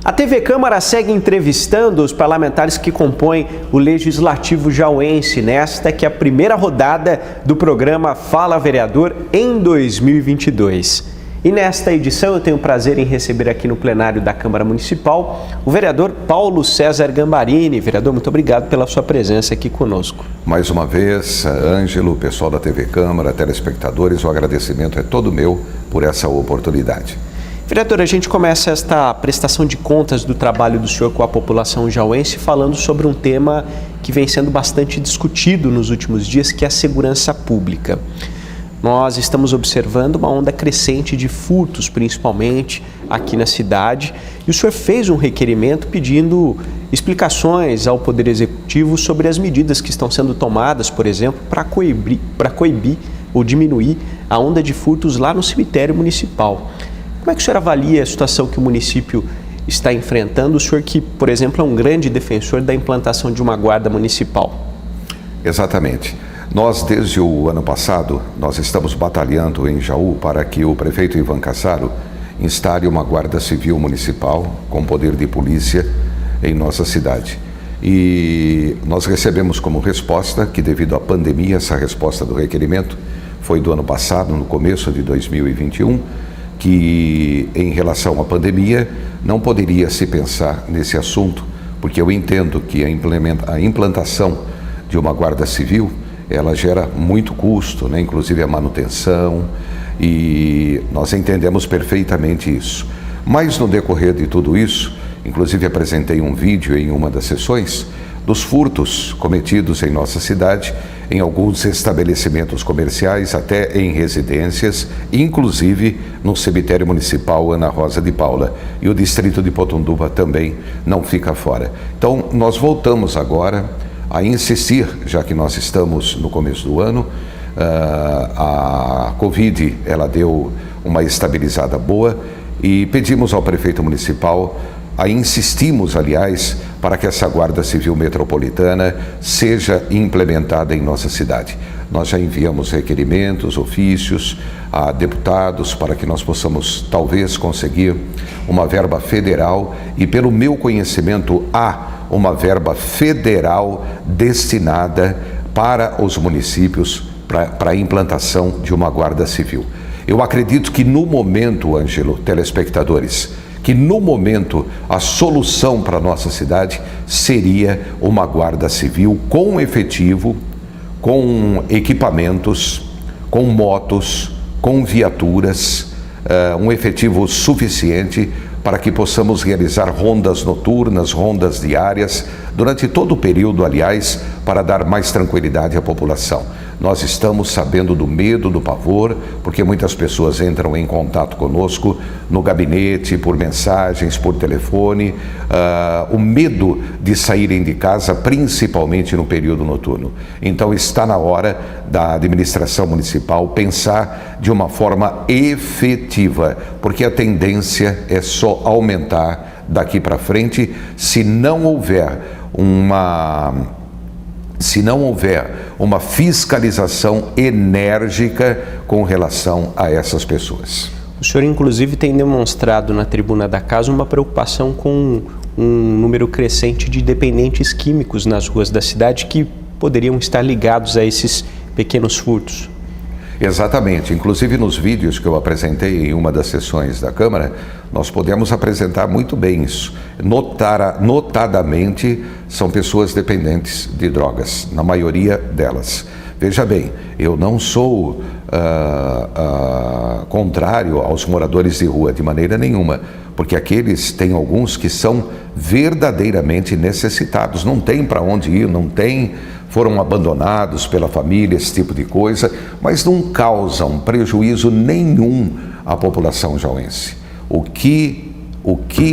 A TV Câmara segue entrevistando os parlamentares que compõem o Legislativo jauense nesta que é a primeira rodada do programa Fala Vereador em 2022. E nesta edição eu tenho o prazer em receber aqui no plenário da Câmara Municipal o vereador Paulo César Gambarini. Vereador, muito obrigado pela sua presença aqui conosco. Mais uma vez, Ângelo, pessoal da TV Câmara, telespectadores, o agradecimento é todo meu por essa oportunidade. Vereador, a gente começa esta prestação de contas do trabalho do senhor com a população jauense falando sobre um tema que vem sendo bastante discutido nos últimos dias, que é a segurança pública. Nós estamos observando uma onda crescente de furtos, principalmente aqui na cidade, e o senhor fez um requerimento pedindo explicações ao Poder Executivo sobre as medidas que estão sendo tomadas, por exemplo, para coibir ou diminuir a onda de furtos lá no cemitério municipal. Como é que o senhor avalia a situação que o município está enfrentando? O senhor que, por exemplo, é um grande defensor da implantação de uma guarda municipal. Exatamente. Nós, desde o ano passado, nós estamos batalhando em Jaú para que o prefeito Ivan Cassaro instale uma guarda civil municipal com poder de polícia em nossa cidade. E nós recebemos como resposta que, devido à pandemia, essa resposta do requerimento foi do ano passado, no começo de 2021, que em relação à pandemia não poderia se pensar nesse assunto, porque eu entendo que a implantação de uma guarda civil, ela gera muito custo, né? Inclusive a manutenção, e nós entendemos perfeitamente isso. Mas no decorrer de tudo isso, inclusive apresentei um vídeo em uma das sessões dos furtos cometidos em nossa cidade, em alguns estabelecimentos comerciais, até em residências, inclusive no cemitério municipal Ana Rosa de Paula. E o distrito de Potunduva também não fica fora. Então, nós voltamos agora a insistir, já que nós estamos no começo do ano, a Covid, ela deu uma estabilizada boa, e pedimos ao prefeito municipal, insistimos, aliás, para que essa Guarda Civil Metropolitana seja implementada em nossa cidade. Nós já enviamos requerimentos, ofícios a deputados para que nós possamos, talvez, conseguir uma verba federal, e pelo meu conhecimento, há uma verba federal destinada para os municípios para a implantação de uma Guarda Civil. Eu acredito que no momento, Ângelo, telespectadores, que no momento a solução para a nossa cidade seria uma guarda civil com efetivo, com equipamentos, com motos, com viaturas, um efetivo suficiente para que possamos realizar rondas noturnas, rondas diárias, durante todo o período, aliás, para dar mais tranquilidade à população. Nós estamos sabendo do medo, do pavor, porque muitas pessoas entram em contato conosco no gabinete, por mensagens, por telefone, o medo de saírem de casa, principalmente no período noturno. Então está na hora da administração municipal pensar de uma forma efetiva, porque a tendência é só aumentar daqui para frente se não houver uma fiscalização enérgica com relação a essas pessoas. O senhor, inclusive, tem demonstrado na tribuna da casa uma preocupação com um número crescente de dependentes químicos nas ruas da cidade que poderiam estar ligados a esses pequenos furtos. Exatamente. Inclusive nos vídeos que eu apresentei em uma das sessões da Câmara, nós podemos apresentar muito bem isso. Notadamente, são pessoas dependentes de drogas, na maioria delas. Veja bem, eu não sou contrário aos moradores de rua, de maneira nenhuma, porque aqueles, tem alguns que são verdadeiramente necessitados, não tem para onde ir, foram abandonados pela família, esse tipo de coisa, mas não causam prejuízo nenhum à população jauense. O que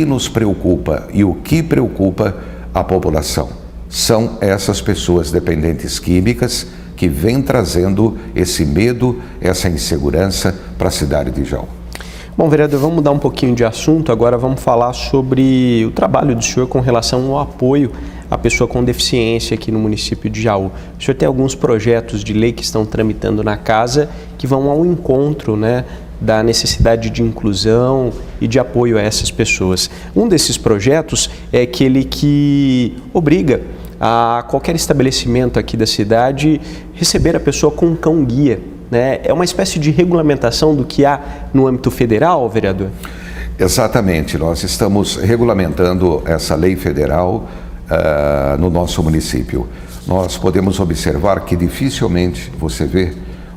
nos preocupa e o que preocupa a população são essas pessoas dependentes químicas que vêm trazendo esse medo, essa insegurança para a cidade de Jaú. Bom, vereador, vamos mudar um pouquinho de assunto. Agora vamos falar sobre o trabalho do senhor com relação ao apoio à pessoa com deficiência aqui no município de Jaú. O senhor tem alguns projetos de lei que estão tramitando na casa que vão ao encontro, da necessidade de inclusão e de apoio a essas pessoas. Um desses projetos é aquele que obriga a qualquer estabelecimento aqui da cidade receber a pessoa com um cão-guia, né? É uma espécie de regulamentação do que há no âmbito federal, vereador? Exatamente, nós estamos regulamentando essa lei federal no nosso município. Nós podemos observar que dificilmente você vê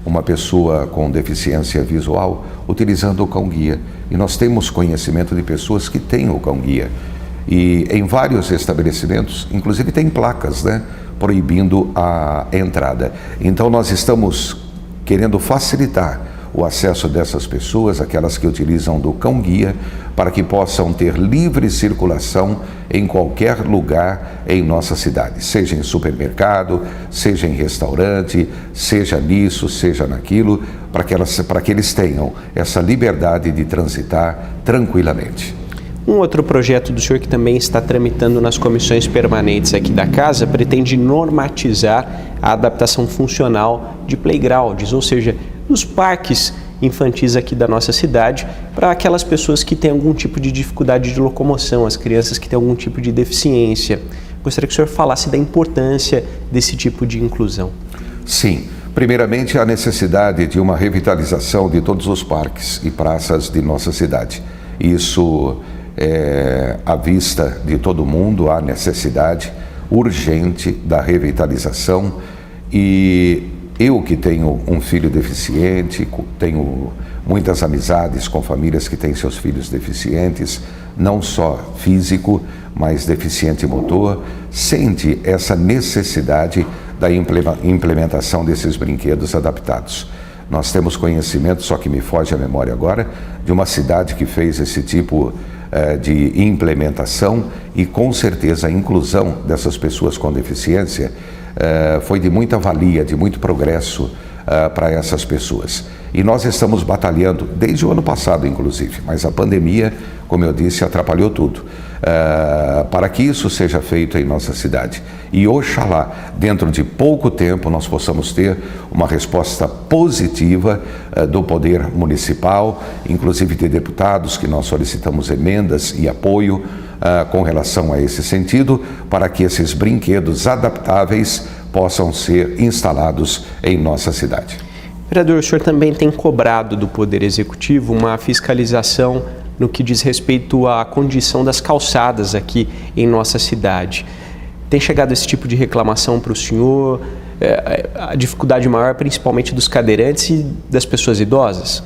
uma pessoa com deficiência visual utilizando o cão-guia. E nós temos conhecimento de pessoas que têm o cão-guia. E em vários estabelecimentos, inclusive tem placas, né, proibindo a entrada. Então nós estamos querendo facilitar o acesso dessas pessoas, aquelas que utilizam do cão-guia, para que possam ter livre circulação em qualquer lugar em nossa cidade, seja em supermercado, seja em restaurante, seja nisso, seja naquilo, para que eles tenham essa liberdade de transitar tranquilamente. Um outro projeto do senhor que também está tramitando nas comissões permanentes aqui da casa pretende normatizar a adaptação funcional de playgrounds, ou seja, nos parques infantis aqui da nossa cidade, para aquelas pessoas que têm algum tipo de dificuldade de locomoção, as crianças que têm algum tipo de deficiência. Gostaria que o senhor falasse da importância desse tipo de inclusão. Sim. Primeiramente, a necessidade de uma revitalização de todos os parques e praças de nossa cidade. Isso é à vista de todo mundo, a necessidade urgente da revitalização. E eu que tenho um filho deficiente, tenho muitas amizades com famílias que têm seus filhos deficientes, não só físico, mas deficiente motor, sente essa necessidade da implementação desses brinquedos adaptados. Nós temos conhecimento, só que me foge a memória agora, de uma cidade que fez esse tipo de implementação e com certeza a inclusão dessas pessoas com deficiência foi de muita valia, de muito progresso para essas pessoas. E nós estamos batalhando desde o ano passado, inclusive, mas a pandemia, como eu disse, atrapalhou tudo, para que isso seja feito em nossa cidade. E oxalá, dentro de pouco tempo, nós possamos ter uma resposta positiva do poder municipal, inclusive de deputados, que nós solicitamos emendas e apoio com relação a esse sentido, para que esses brinquedos adaptáveis possam ser instalados em nossa cidade. Vereador, o senhor também tem cobrado do Poder Executivo uma fiscalização no que diz respeito à condição das calçadas aqui em nossa cidade. Tem chegado esse tipo de reclamação para o senhor, a dificuldade maior principalmente dos cadeirantes e das pessoas idosas?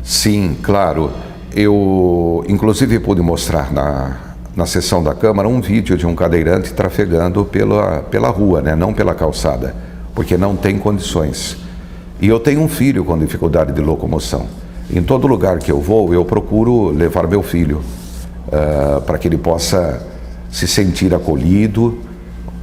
Sim, claro. Eu, inclusive, pude mostrar na sessão da Câmara um vídeo de um cadeirante trafegando pela rua, né? Não pela calçada, porque não tem condições. E eu tenho um filho com dificuldade de locomoção. Em todo lugar que eu vou, eu procuro levar meu filho para que ele possa se sentir acolhido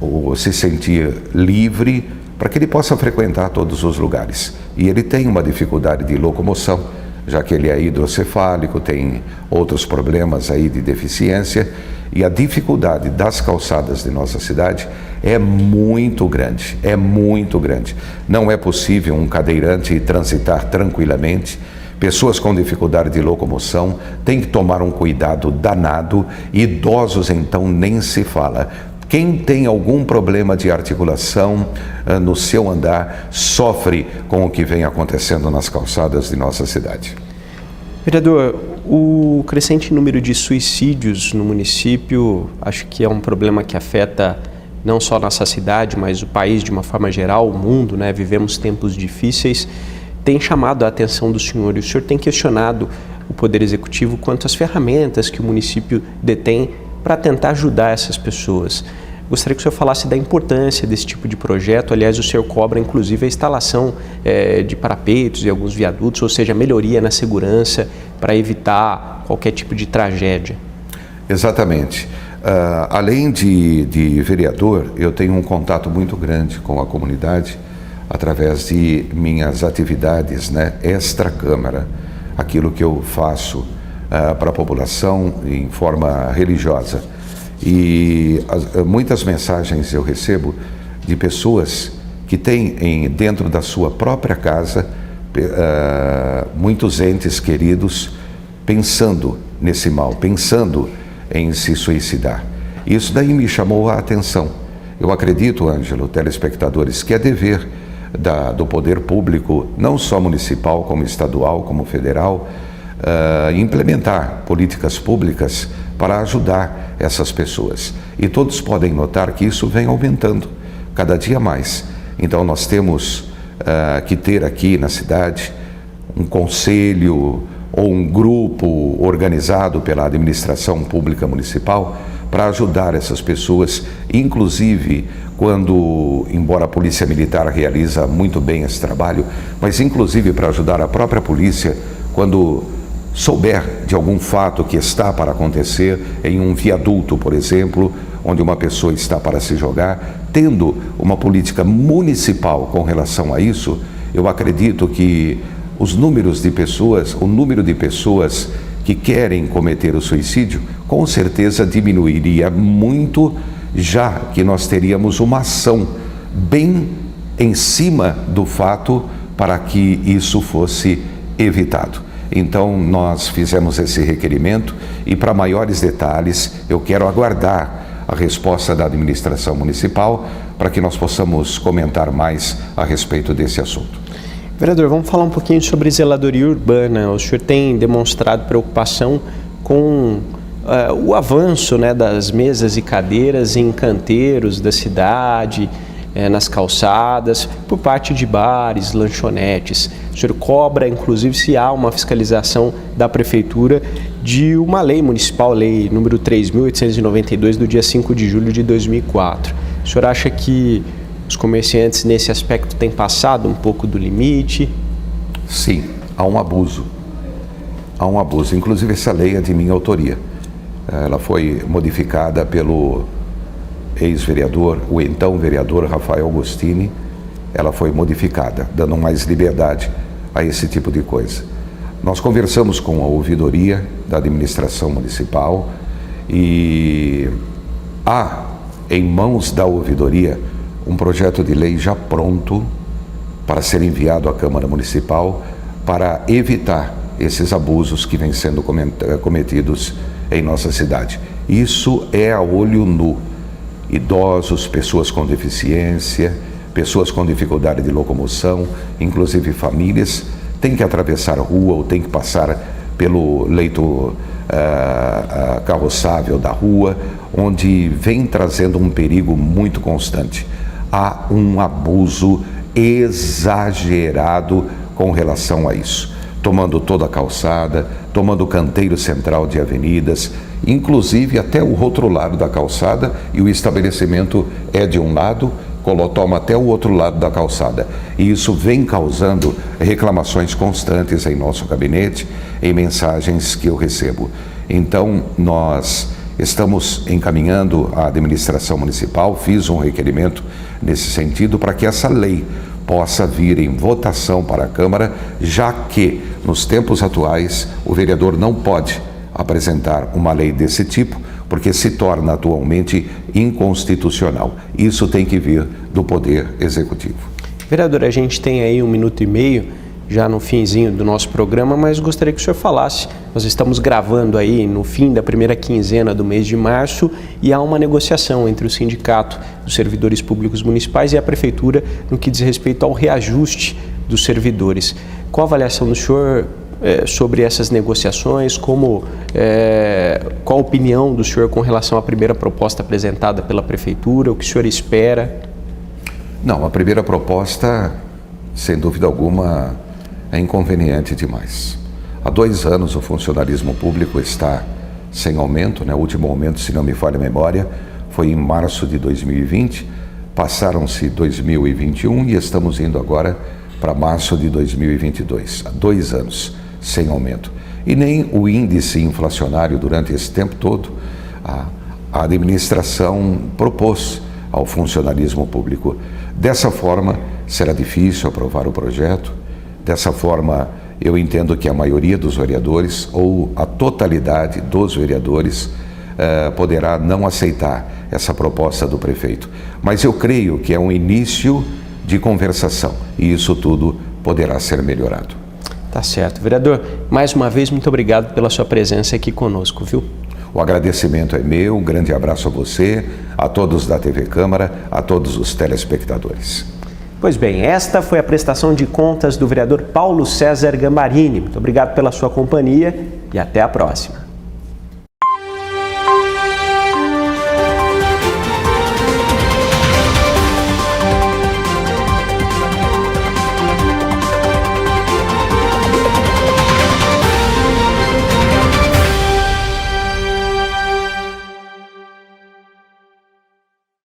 ou se sentir livre, para que ele possa frequentar todos os lugares. E ele tem uma dificuldade de locomoção, já que ele é hidrocefálico, tem outros problemas aí de deficiência, e a dificuldade das calçadas de nossa cidade é muito grande, é muito grande. Não é possível um cadeirante transitar tranquilamente. Pessoas com dificuldade de locomoção têm que tomar um cuidado danado, idosos então nem se fala. Quem tem algum problema de articulação no seu andar sofre com o que vem acontecendo nas calçadas de nossa cidade. Vereador, o crescente número de suicídios no município, acho que é um problema que afeta não só nossa cidade, mas o país de uma forma geral, o mundo, né? Vivemos tempos difíceis, tem chamado a atenção do senhor e o senhor tem questionado o Poder Executivo quanto às ferramentas que o município detém para tentar ajudar essas pessoas. Gostaria que o senhor falasse da importância desse tipo de projeto. Aliás, o senhor cobra inclusive a instalação de parapeitos e alguns viadutos, ou seja, melhoria na segurança para evitar qualquer tipo de tragédia. Exatamente. Além de vereador, eu tenho um contato muito grande com a comunidade através de minhas atividades, né, extra-Câmara, aquilo que eu faço para a população em forma religiosa. E muitas mensagens eu recebo de pessoas que têm dentro da sua própria casa muitos entes queridos pensando nesse mal, pensando em se suicidar. Isso daí me chamou a atenção. Eu acredito, Ângelo, telespectadores, que é dever do poder público, não só municipal, como estadual, como federal, implementar políticas públicas para ajudar essas pessoas. E todos podem notar que isso vem aumentando cada dia mais. Então nós temos que ter aqui na cidade um conselho ou um grupo organizado pela administração pública municipal para ajudar essas pessoas, inclusive quando, embora a Polícia Militar realiza muito bem esse trabalho, mas inclusive para ajudar a própria polícia quando souber de algum fato que está para acontecer em um viaduto, por exemplo, onde uma pessoa está para se jogar, tendo uma política municipal com relação a isso, eu acredito que o número de pessoas que querem cometer o suicídio, com certeza diminuiria muito, já que nós teríamos uma ação bem em cima do fato para que isso fosse evitado. Então, nós fizemos esse requerimento e, para maiores detalhes, eu quero aguardar a resposta da administração municipal para que nós possamos comentar mais a respeito desse assunto. Vereador, vamos falar um pouquinho sobre zeladoria urbana. O senhor tem demonstrado preocupação com o avanço, né, das mesas e cadeiras em canteiros da cidade, nas calçadas, por parte de bares, lanchonetes. O senhor cobra, inclusive, se há uma fiscalização da Prefeitura de uma lei municipal, lei número 3.892, do dia 5 de julho de 2004. O senhor acha que os comerciantes, nesse aspecto, têm passado um pouco do limite? Sim, há um abuso. Há um abuso. Inclusive, essa lei é de minha autoria. Ela foi modificada pelo ex-vereador, o então vereador Rafael Agostini. Ela foi modificada, dando mais liberdade a esse tipo de coisa. Nós conversamos com a ouvidoria da administração municipal e há em mãos da ouvidoria um projeto de lei já pronto para ser enviado à Câmara Municipal para evitar esses abusos que vêm sendo cometidos em nossa cidade. Isso é a olho nu. Idosos, pessoas com deficiência, pessoas com dificuldade de locomoção, inclusive famílias, têm que atravessar a rua ou têm que passar pelo leito carroçável da rua, onde vem trazendo um perigo muito constante. Há um abuso exagerado com relação a isso, tomando toda a calçada, tomando o canteiro central de avenidas, inclusive até o outro lado da calçada, e o estabelecimento é de um lado, toma até o outro lado da calçada. E isso vem causando reclamações constantes em nosso gabinete, em mensagens que eu recebo. Então, nós estamos encaminhando à administração municipal, fiz um requerimento nesse sentido para que essa lei possa vir em votação para a Câmara, já que nos tempos atuais o vereador não pode apresentar uma lei desse tipo, porque se torna atualmente inconstitucional. Isso tem que vir do Poder Executivo. Vereador, a gente tem aí 1 minuto e meio, já no finzinho do nosso programa, mas gostaria que o senhor falasse. Nós estamos gravando aí no fim da primeira quinzena do mês de março e há uma negociação entre o Sindicato dos Servidores Públicos Municipais e a Prefeitura no que diz respeito ao reajuste dos servidores. Qual a avaliação do senhor sobre essas negociações? Qual a opinião do senhor com relação à primeira proposta apresentada pela Prefeitura? O que o senhor espera? Não, a primeira proposta, sem dúvida alguma, é inconveniente demais. Há 2 anos o funcionalismo público está sem aumento, né? O último aumento, se não me falha a memória, foi em março de 2020, passaram-se 2021 e estamos indo agora para março de 2022, há 2 anos sem aumento. E nem o índice inflacionário durante esse tempo todo, a administração propôs ao funcionalismo público. Dessa forma, será difícil aprovar o projeto. Dessa forma, eu entendo que a maioria dos vereadores, ou a totalidade dos vereadores, poderá não aceitar essa proposta do prefeito. Mas eu creio que é um início de conversação, e isso tudo poderá ser melhorado. Tá certo. Vereador, mais uma vez, muito obrigado pela sua presença aqui conosco, viu? O agradecimento é meu, um grande abraço a você, a todos da TV Câmara, a todos os telespectadores. Pois bem, esta foi a prestação de contas do vereador Paulo César Gambarini. Muito obrigado pela sua companhia e até a próxima.